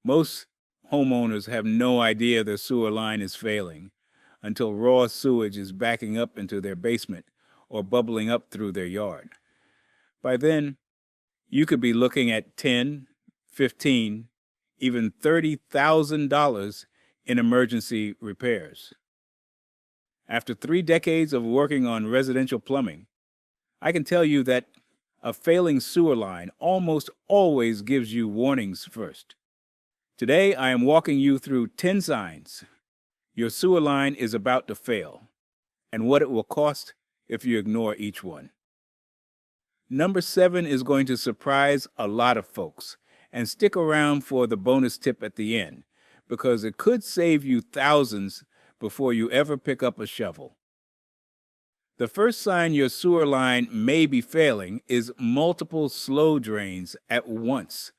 Most homeowners have no idea their sewer line is failing until raw sewage is backing up into their basement or bubbling up through their yard. By then, you could be looking at 10, 15, even $30,000 in emergency repairs. After 3 decades of working on residential plumbing, I can tell you that a failing sewer line almost always gives you warnings first. Today, I am walking you through 10 signs your sewer line is about to fail and what it will cost if you ignore each one. Number 7 is going to surprise a lot of folks, and stick around for the bonus tip at the end, because it could save you thousands before you ever pick up a shovel. The first sign your sewer line may be failing is multiple slow drains at once.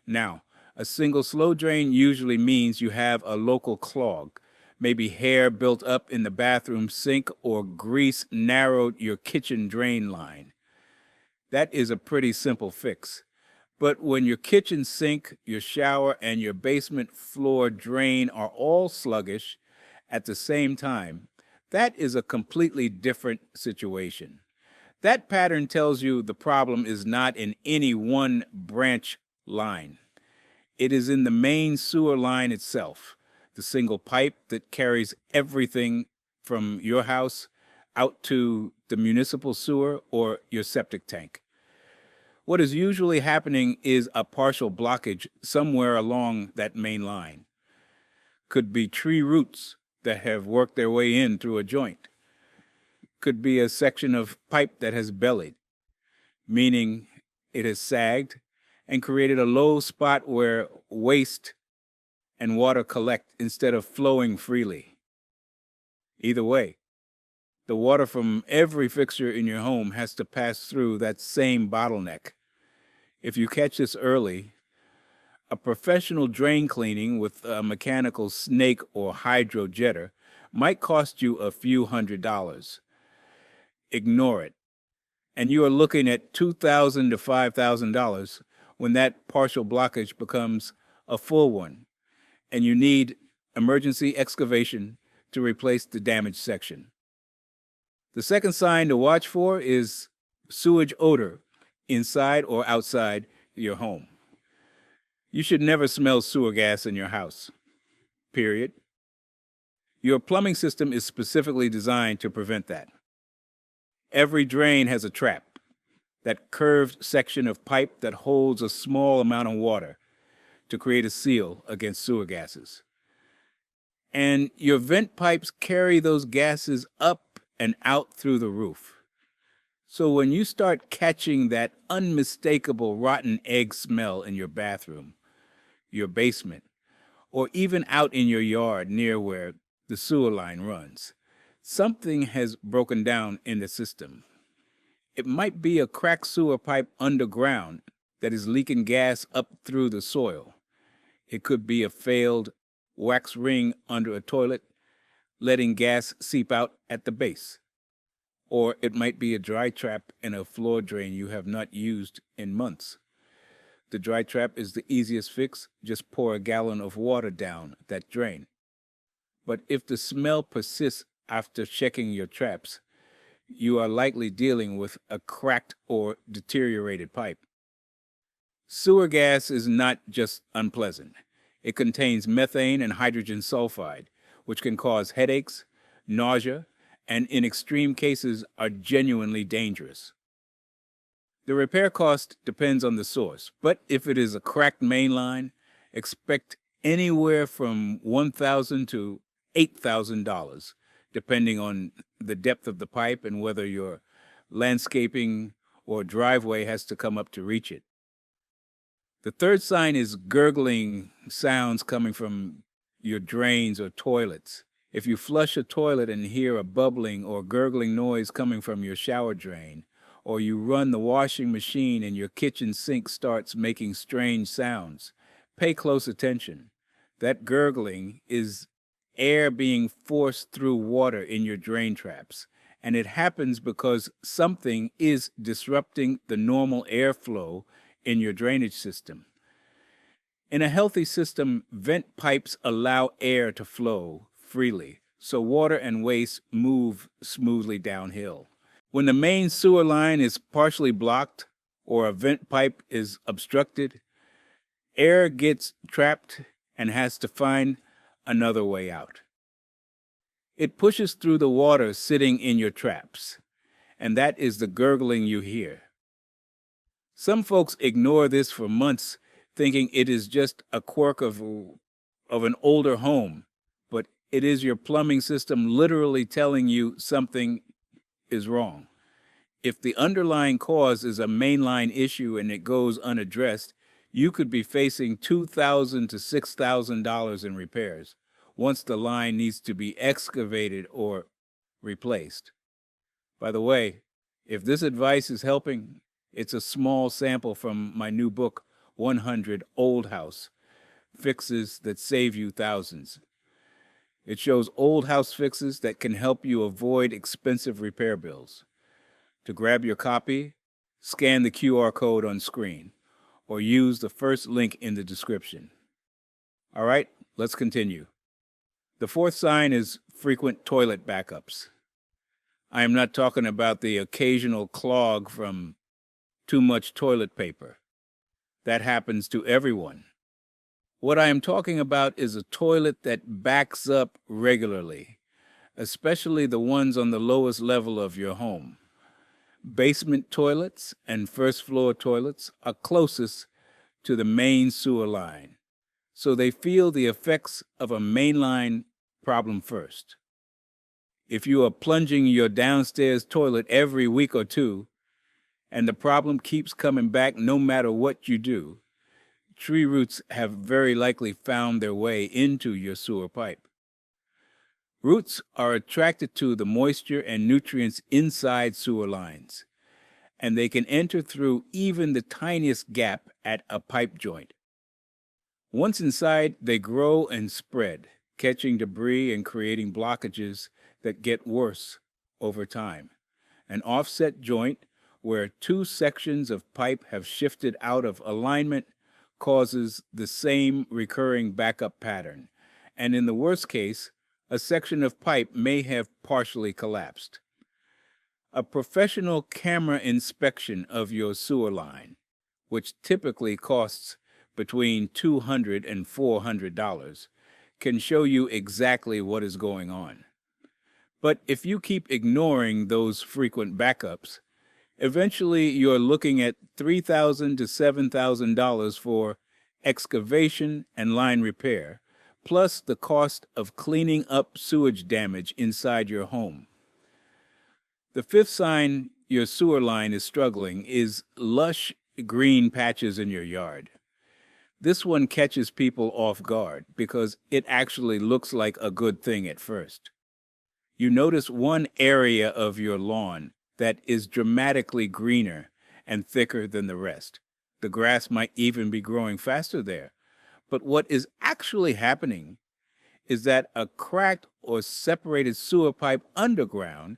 Now, a single slow drain usually means you have a local clog, maybe hair built up in the bathroom sink or grease narrowed your kitchen drain line. That is a pretty simple fix. But when your kitchen sink, your shower, and your basement floor drain are all sluggish at the same time, that is a completely different situation. That pattern tells you the problem is not in any one branch line. It is in the main sewer line itself, the single pipe that carries everything from your house out to the municipal sewer or your septic tank. What is usually happening is a partial blockage somewhere along that main line. Could be tree roots that have worked their way in through a joint. Could be a section of pipe that has bellied, meaning it has sagged and created a low spot where waste and water collect instead of flowing freely. Either way, the water from every fixture in your home has to pass through that same bottleneck. If you catch this early, a professional drain cleaning with a mechanical snake or hydro jetter might cost you a few $100s. Ignore it, and you are looking at $2,000 to $5,000 when that partial blockage becomes a full one, and you need emergency excavation to replace the damaged section. The second sign to watch for is sewage odor inside or outside your home. You should never smell sewer gas in your house, period. Your plumbing system is specifically designed to prevent that. Every drain has a trap, that curved section of pipe that holds a small amount of water to create a seal against sewer gases. And your vent pipes carry those gases up and out through the roof. So when you start catching that unmistakable rotten egg smell in your bathroom, your basement, or even out in your yard near where the sewer line runs, something has broken down in the system. It might be a cracked sewer pipe underground that is leaking gas up through the soil. It could be a failed wax ring under a toilet, letting gas seep out at the base. Or it might be a dry trap in a floor drain you have not used in months. The dry trap is the easiest fix. Just pour a gallon of water down that drain. But if the smell persists after checking your traps, you are likely dealing with a cracked or deteriorated pipe. Sewer gas is not just unpleasant. It contains methane and hydrogen sulfide, which can cause headaches, nausea, and in extreme cases are genuinely dangerous. The repair cost depends on the source, but if it is a cracked main line, expect anywhere from $1,000 to $8,000, depending on the depth of the pipe and whether your landscaping or driveway has to come up to reach it. The third sign is gurgling sounds coming from your drains or toilets. If you flush a toilet and hear a bubbling or gurgling noise coming from your shower drain, or you run the washing machine and your kitchen sink starts making strange sounds, pay close attention. That gurgling is air being forced through water in your drain traps, and it happens because something is disrupting the normal airflow in your drainage system. In a healthy system, vent pipes allow air to flow freely, so water and waste move smoothly downhill. When the main sewer line is partially blocked or a vent pipe is obstructed, air gets trapped and has to find another way out. It pushes through the water sitting in your traps, and that is the gurgling you hear. Some folks ignore this for months, thinking it is just a quirk of an older home, but it is your plumbing system literally telling you something is wrong. If the underlying cause is a mainline issue and it goes unaddressed, you could be facing $2,000 to $6,000 in repairs once the line needs to be excavated or replaced. By the way, if this advice is helping, it's a small sample from my new book, 100 Old House Fixes That Save You Thousands. It shows old house fixes that can help you avoid expensive repair bills. To grab your copy, scan the QR code on screen or use the first link in the description. All right, let's continue. The fourth sign is frequent toilet backups. I am not talking about the occasional clog from too much toilet paper. That happens to everyone. What I am talking about is a toilet that backs up regularly, especially the ones on the lowest level of your home. Basement toilets and first floor toilets are closest to the main sewer line, so they feel the effects of a mainline problem first. If you are plunging your downstairs toilet every week or two, and the problem keeps coming back no matter what you do, tree roots have very likely found their way into your sewer pipe. Roots are attracted to the moisture and nutrients inside sewer lines, and they can enter through even the tiniest gap at a pipe joint. Once inside, they grow and spread, catching debris and creating blockages that get worse over time. An offset joint where two sections of pipe have shifted out of alignment causes the same recurring backup pattern, and in the worst case, a section of pipe may have partially collapsed. A professional camera inspection of your sewer line, which typically costs between $200 and $400, can show you exactly what is going on. But if you keep ignoring those frequent backups, eventually you're looking at $3,000 to $7,000 for excavation and line repair, plus the cost of cleaning up sewage damage inside your home. The fifth sign your sewer line is struggling is lush green patches in your yard. This one catches people off guard because it actually looks like a good thing at first. You notice one area of your lawn that is dramatically greener and thicker than the rest. The grass might even be growing faster there. But what is actually happening is that a cracked or separated sewer pipe underground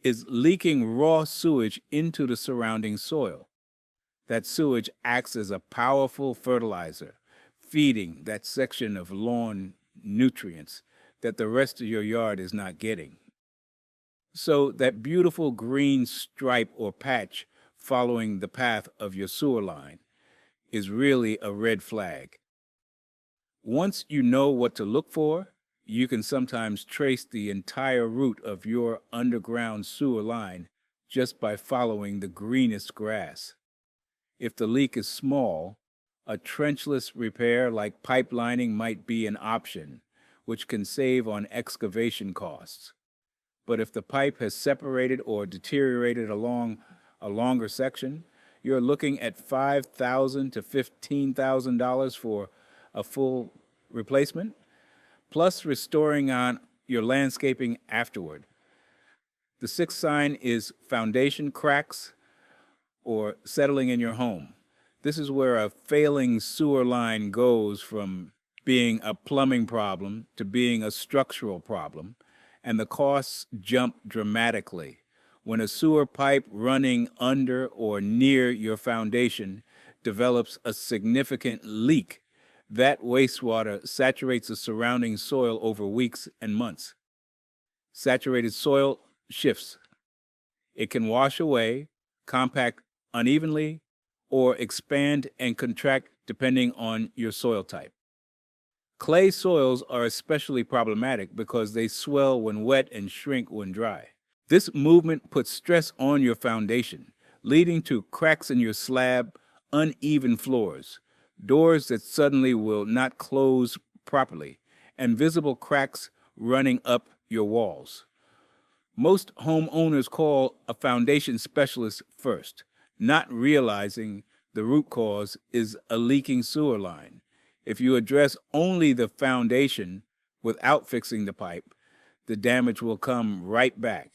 is leaking raw sewage into the surrounding soil. That sewage acts as a powerful fertilizer, feeding that section of lawn nutrients that the rest of your yard is not getting. So that beautiful green stripe or patch following the path of your sewer line is really a red flag. Once you know what to look for, you can sometimes trace the entire route of your underground sewer line just by following the greenest grass. If the leak is small, a trenchless repair like pipelining might be an option, which can save on excavation costs. But if the pipe has separated or deteriorated along a longer section, you're looking at $5,000 to $15,000 for a full replacement, plus restoring on your landscaping afterward. The sixth sign is foundation cracks or settling in your home. This is where a failing sewer line goes from being a plumbing problem to being a structural problem, and the costs jump dramatically. When a sewer pipe running under or near your foundation develops a significant leak That wastewater saturates the surrounding soil over weeks and months. Saturated soil shifts. It can wash away, compact unevenly, or expand and contract depending on your soil type. Clay soils are especially problematic because they swell when wet and shrink when dry. This movement puts stress on your foundation, leading to cracks in your slab, uneven floors, doors that suddenly will not close properly, and visible cracks running up your walls. Most homeowners call a foundation specialist first, not realizing the root cause is a leaking sewer line. If you address only the foundation without fixing the pipe, the damage will come right back.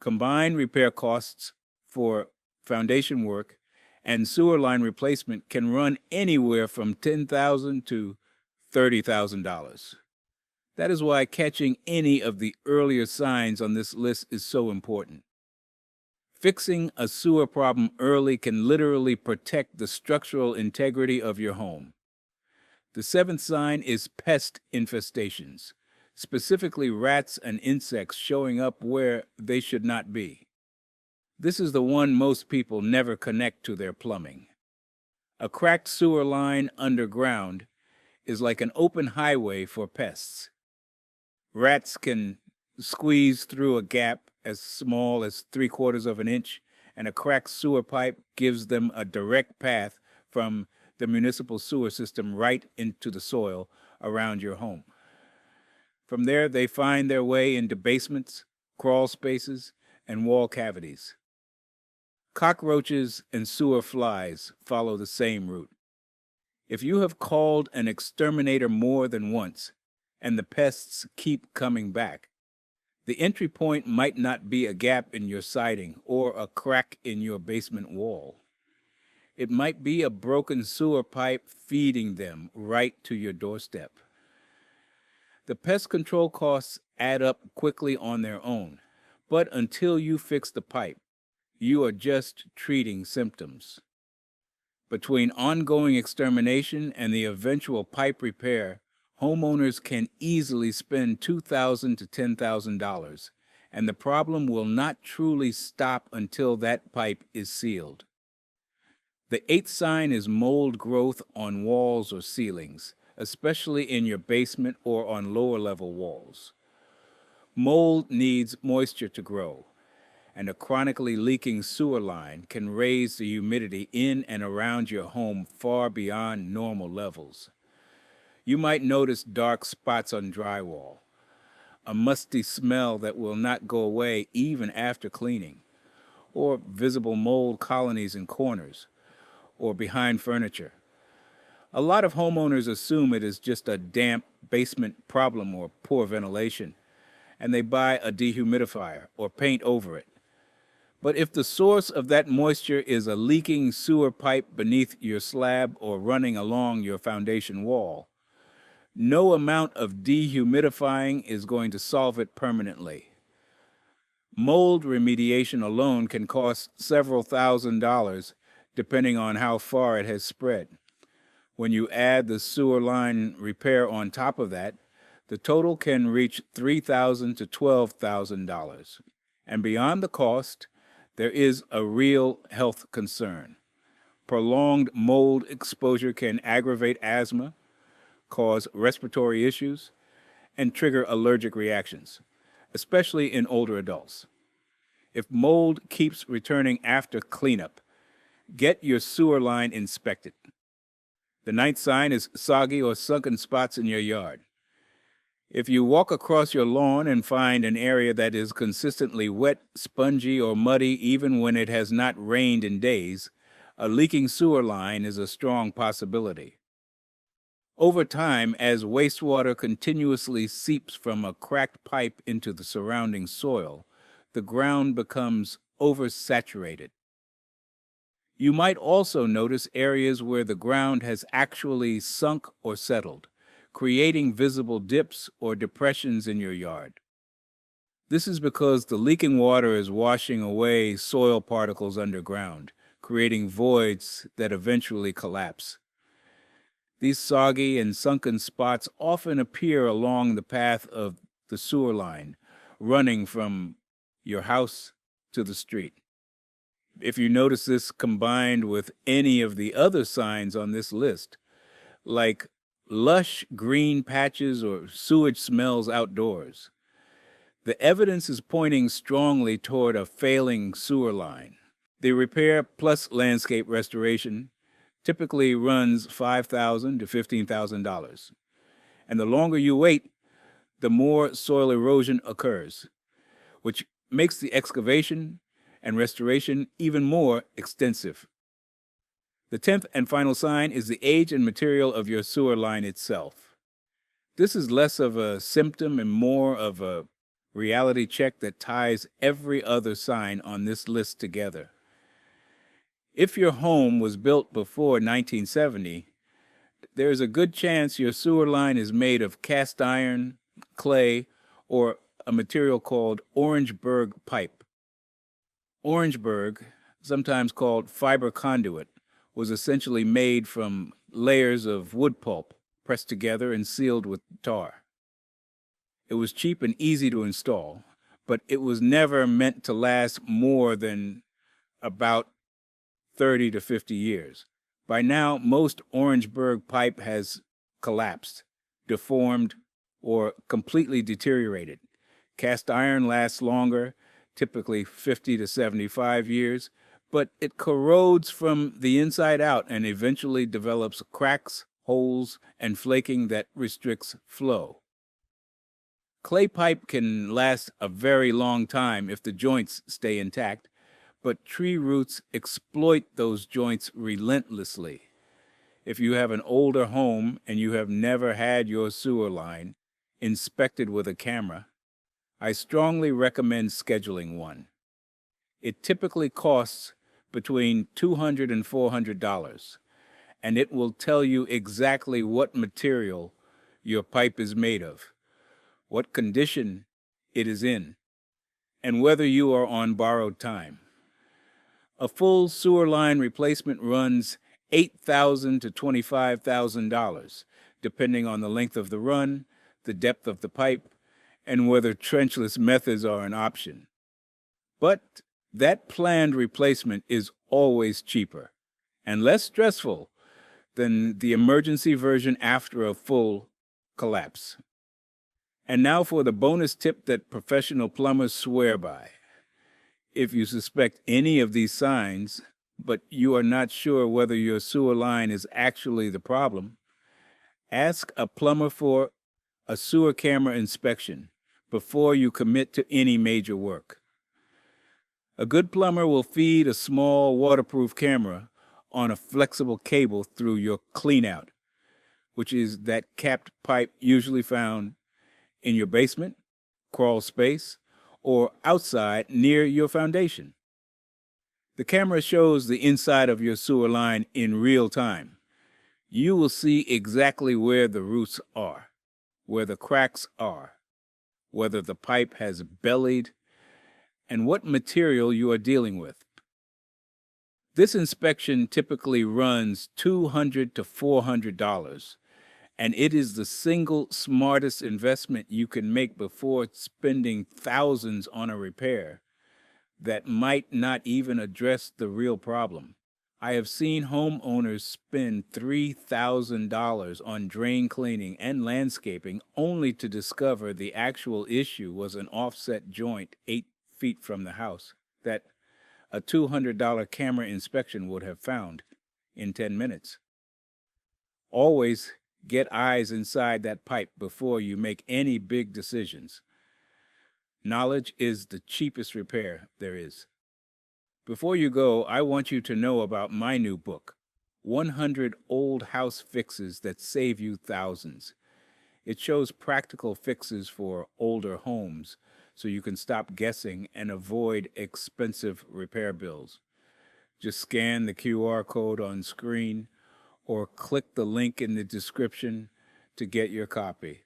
Combined repair costs for foundation work and sewer line replacement can run anywhere from $10,000 to $30,000. That is why catching any of the earlier signs on this list is so important. Fixing a sewer problem early can literally protect the structural integrity of your home. The seventh sign is pest infestations, specifically rats and insects showing up where they should not be. This is the one most people never connect to their plumbing. A cracked sewer line underground is like an open highway for pests. Rats can squeeze through a gap as small as 3/4 of an inch, and a cracked sewer pipe gives them a direct path from the municipal sewer system right into the soil around your home. From there, they find their way into basements, crawl spaces, and wall cavities. Cockroaches and sewer flies follow the same route. If you have called an exterminator more than once, and the pests keep coming back, the entry point might not be a gap in your siding or a crack in your basement wall. It might be a broken sewer pipe feeding them right to your doorstep. The pest control costs add up quickly on their own, but until you fix the pipe, you are just treating symptoms. Between ongoing extermination and the eventual pipe repair, homeowners can easily spend $2,000 to $10,000, and the problem will not truly stop until that pipe is sealed. The eighth sign is mold growth on walls or ceilings, especially in your basement or on lower level walls. Mold needs moisture to grow, and a chronically leaking sewer line can raise the humidity in and around your home far beyond normal levels. You might notice dark spots on drywall, a musty smell that will not go away even after cleaning, or visible mold colonies in corners or behind furniture. A lot of homeowners assume it is just a damp basement problem or poor ventilation, and they buy a dehumidifier or paint over it. But if the source of that moisture is a leaking sewer pipe beneath your slab or running along your foundation wall, no amount of dehumidifying is going to solve it permanently. Mold remediation alone can cost several $1,000s depending on how far it has spread. When you add the sewer line repair on top of that, the total can reach $3,000 to $12,000. And beyond the cost, there is a real health concern. Prolonged mold exposure can aggravate asthma, cause respiratory issues, and trigger allergic reactions, especially in older adults. If mold keeps returning after cleanup, get your sewer line inspected. The ninth sign is soggy or sunken spots in your yard. If you walk across your lawn and find an area that is consistently wet, spongy, or muddy even when it has not rained in days, a leaking sewer line is a strong possibility. Over time, as wastewater continuously seeps from a cracked pipe into the surrounding soil, the ground becomes oversaturated. You might also notice areas where the ground has actually sunk or settled, creating visible dips or depressions in your yard. This is because the leaking water is washing away soil particles underground, creating voids that eventually collapse. These soggy and sunken spots often appear along the path of the sewer line, running from your house to the street. If you notice this combined with any of the other signs on this list, like lush green patches or sewage smells outdoors, the evidence is pointing strongly toward a failing sewer line. The repair plus landscape restoration typically runs $5,000 to $15,000. And the longer you wait, the more soil erosion occurs, which makes the excavation and restoration even more extensive. The 10th and final sign is the age and material of your sewer line itself. This is less of a symptom and more of a reality check that ties every other sign on this list together. If your home was built before 1970, there is a good chance your sewer line is made of cast iron, clay, or a material called Orangeburg pipe. Orangeburg, sometimes called fiber conduit, was essentially made from layers of wood pulp pressed together and sealed with tar. It was cheap and easy to install, but it was never meant to last more than about 30 to 50 years. By now, most Orangeburg pipe has collapsed, deformed, or completely deteriorated. Cast iron lasts longer, typically 50 to 75 years, but it corrodes from the inside out and eventually develops cracks, holes, and flaking that restricts flow. Clay pipe can last a very long time if the joints stay intact, but tree roots exploit those joints relentlessly. If you have an older home and you have never had your sewer line inspected with a camera, I strongly recommend scheduling one. It typically costs between $200 and $400, and it will tell you exactly what material your pipe is made of, what condition it is in, and whether you are on borrowed time. A full sewer line replacement runs $8,000 to $25,000, depending on the length of the run, the depth of the pipe, and whether trenchless methods are an option. But that planned replacement is always cheaper and less stressful than the emergency version after a full collapse. And now for the bonus tip that professional plumbers swear by. If you suspect any of these signs, but you are not sure whether your sewer line is actually the problem, ask a plumber for a sewer camera inspection before you commit to any major work. A good plumber will feed a small waterproof camera on a flexible cable through your cleanout, which is that capped pipe usually found in your basement, crawl space, or outside near your foundation. The camera shows the inside of your sewer line in real time. You will see exactly where the roots are, where the cracks are, whether the pipe has bellied, and what material you are dealing with. This inspection typically runs $200 to $400, and it is the single smartest investment you can make before spending thousands on a repair that might not even address the real problem. I have seen homeowners spend $3,000 on drain cleaning and landscaping only to discover the actual issue was an offset joint 8 feet from the house that a $200 camera inspection would have found in 10 minutes. Always get eyes inside that pipe before you make any big decisions. Knowledge is the cheapest repair there is. Before you go, I want you to know about my new book, 100 Old House Fixes That Save You Thousands. It shows practical fixes for older homes so you can stop guessing and avoid expensive repair bills. Just scan the QR code on screen or click the link in the description to get your copy.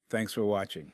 Thanks for watching.